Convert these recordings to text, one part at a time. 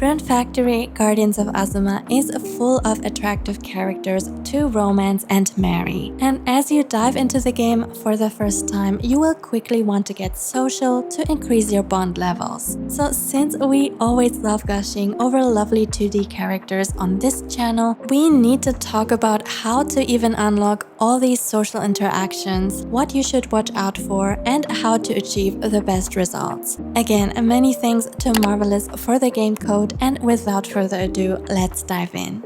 Rune Factory Guardians of Azuma is full of attractive characters to romance and marry. And as you dive into the game for the first time, you will quickly want to get social to increase your bond levels. So since we always love gushing over lovely 2D characters on this channel, we need to talk about how to even unlock all these social interactions, what you should watch out for, and how to achieve the best results. Again, many thanks to Marvelous for the game code, and without further ado, let's dive in.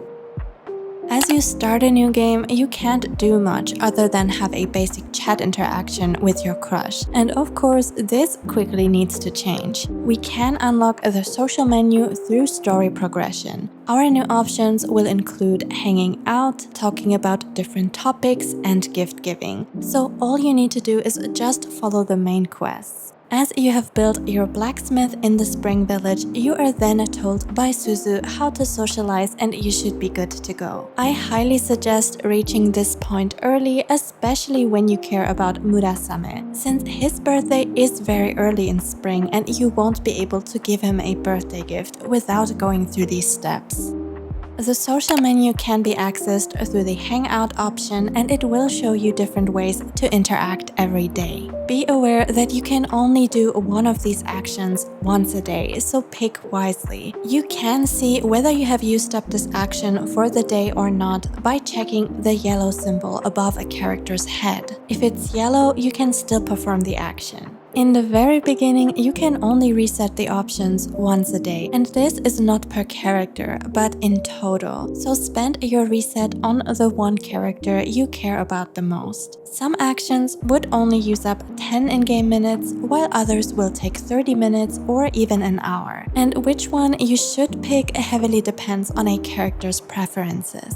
As you start a new game, you can't do much other than have a basic chat interaction with your crush. And of course, this quickly needs to change. We can unlock the social menu through story progression. Our new options will include hanging out, talking about different topics, and gift giving. So all you need to do is just follow the main quests. As you have built your blacksmith in the spring village, you are then told by Suzu how to socialize and you should be good to go. I highly suggest reaching this point early, especially when you care about Murasame, since his birthday is very early in spring and you won't be able to give him a birthday gift without going through these steps. The social menu can be accessed through the Hangout option, and it will show you different ways to interact every day. Be aware that you can only do one of these actions once a day, so pick wisely. You can see whether you have used up this action for the day or not by checking the yellow symbol above a character's head. If it's yellow, you can still perform the action. In the very beginning, you can only reset the options once a day, and this is not per character, but in total. So spend your reset on the one character you care about the most. Some actions would only use up 10 in-game minutes, while others will take 30 minutes or even an hour. And which one you should pick heavily depends on a character's preferences.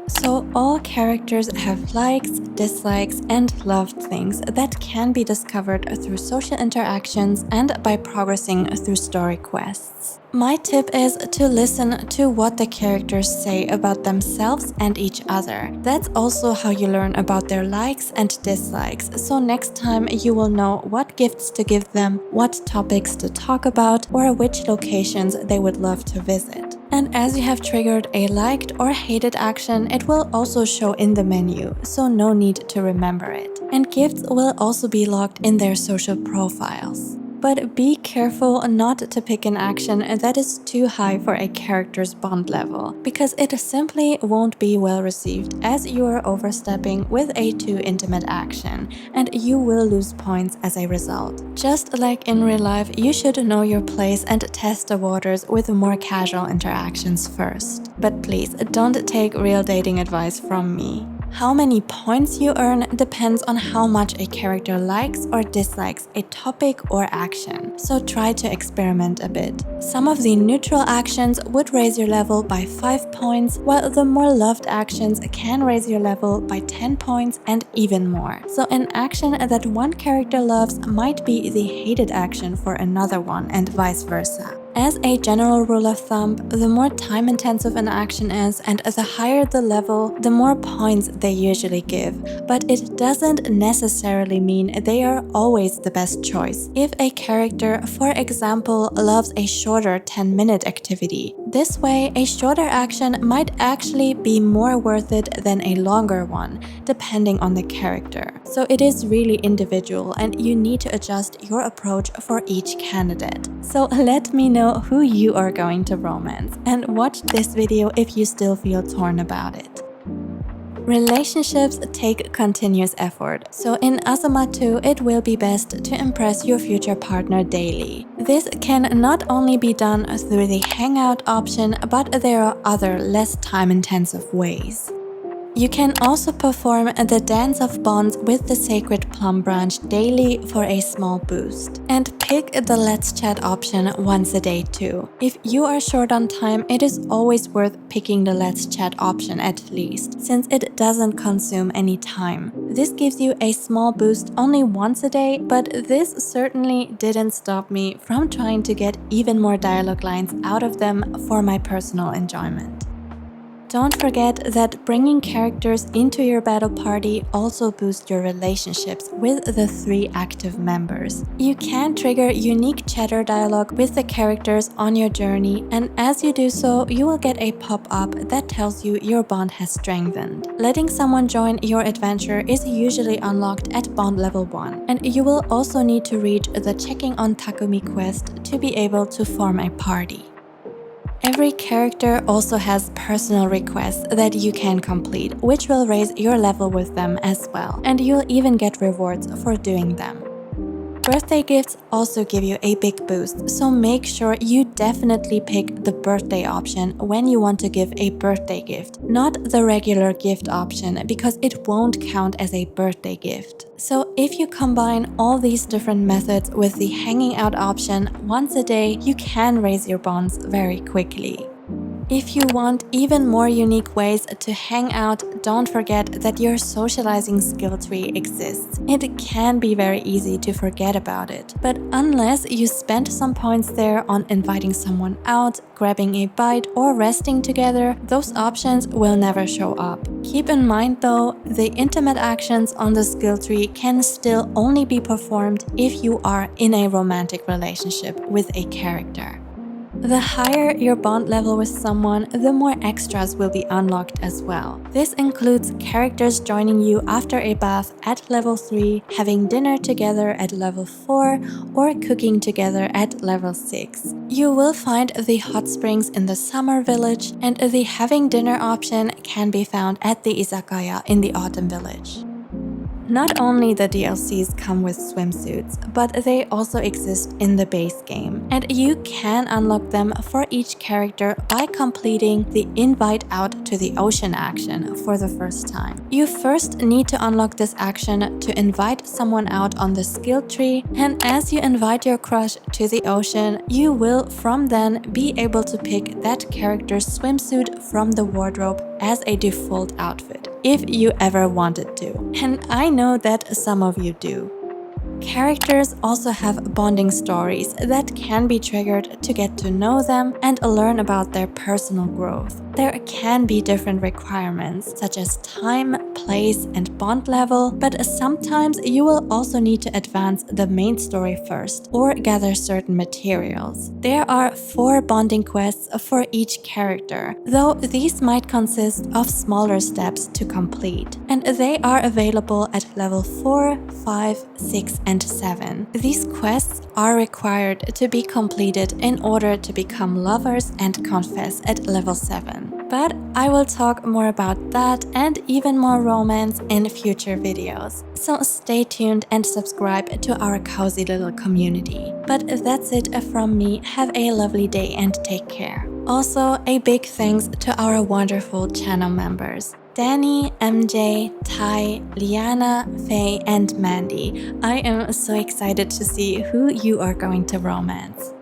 So all characters have likes, dislikes, and loved things that can be discovered through social interactions and by progressing through story quests. My tip is to listen to what the characters say about themselves and each other. That's also how you learn about their likes and dislikes, so next time you will know what gifts to give them, what topics to talk about, or which locations they would love to visit. And as you have triggered a liked or hated action, it will also show in the menu, so no need to remember it. And gifts will also be logged in their social profiles. But be careful not to pick an action that is too high for a character's bond level, because it simply won't be well received as you are overstepping with a too intimate action, and you will lose points as a result. Just like in real life, you should know your place and test the waters with more casual interactions first. But please, don't take real dating advice from me. How many points you earn depends on how much a character likes or dislikes a topic or action, so try to experiment a bit. Some of the neutral actions would raise your level by 5 points, while the more loved actions can raise your level by 10 points and even more. So an action that one character loves might be the hated action for another one, and vice versa. As a general rule of thumb, the more time-intensive an action is and the higher the level, the more points they usually give. But it doesn't necessarily mean they are always the best choice. If a character, for example, loves a shorter 10-minute activity, this way a shorter action might actually be more worth it than a longer one, depending on the character. So it is really individual and you need to adjust your approach for each candidate. So let me know who you are going to romance, and watch this video if you still feel torn about it. Relationships take continuous effort, so in Azuma 2 it will be best to impress your future partner daily. This can not only be done through the Hangout option, but there are other less time-intensive ways. You can also perform the Dance of Bonds with the Sacred Plum Branch daily for a small boost. And pick the Let's Chat option once a day too. If you are short on time, it is always worth picking the Let's Chat option at least, since it doesn't consume any time. This gives you a small boost only once a day, but this certainly didn't stop me from trying to get even more dialogue lines out of them for my personal enjoyment. Don't forget that bringing characters into your battle party also boosts your relationships with the 3 active members. You can trigger unique chatter dialogue with the characters on your journey, and as you do so, you will get a pop-up that tells you your bond has strengthened. Letting someone join your adventure is usually unlocked at bond level 1, and you will also need to reach the Checking on Takumi quest to be able to form a party. Every character also has personal requests that you can complete, which will raise your level with them as well, and you'll even get rewards for doing them. Birthday gifts also give you a big boost, so make sure you definitely pick the birthday option when you want to give a birthday gift, not the regular gift option because it won't count as a birthday gift. So if you combine all these different methods with the hanging out option once a day, you can raise your bonds very quickly. If you want even more unique ways to hang out, don't forget that your socializing skill tree exists. It can be very easy to forget about it, but unless you spend some points there on inviting someone out, grabbing a bite, or resting together, those options will never show up. Keep in mind though, the intimate actions on the skill tree can still only be performed if you are in a romantic relationship with a character. The higher your bond level with someone, the more extras will be unlocked as well. This includes characters joining you after a bath at level 3, having dinner together at level 4, or cooking together at level 6. You will find the hot springs in the summer village, and the having dinner option can be found at the izakaya in the autumn village. Not only the DLCs come with swimsuits, but they also exist in the base game, and you can unlock them for each character by completing the Invite Out to the Ocean action for the first time. You first need to unlock this action to invite someone out on the skill tree, and as you invite your crush to the ocean, you will from then be able to pick that character's swimsuit from the wardrobe as a default outfit, if you ever wanted to. And I know that some of you do. Characters also have bonding stories that can be triggered to get to know them and learn about their personal growth. There can be different requirements such as time, place, and bond level, but sometimes you will also need to advance the main story first or gather certain materials. There are 4 bonding quests for each character, though these might consist of smaller steps to complete, and they are available at level 4, 5, 6, and 7. These quests are required to be completed in order to become lovers and confess at level 7. But I will talk more about that and even more romance in future videos. So stay tuned and subscribe to our cozy little community. But that's it from me. Have a lovely day and take care. Also, a big thanks to our wonderful channel members: Danny, MJ, Ty, Liana, Faye, and Mandy. I am so excited to see who you are going to romance.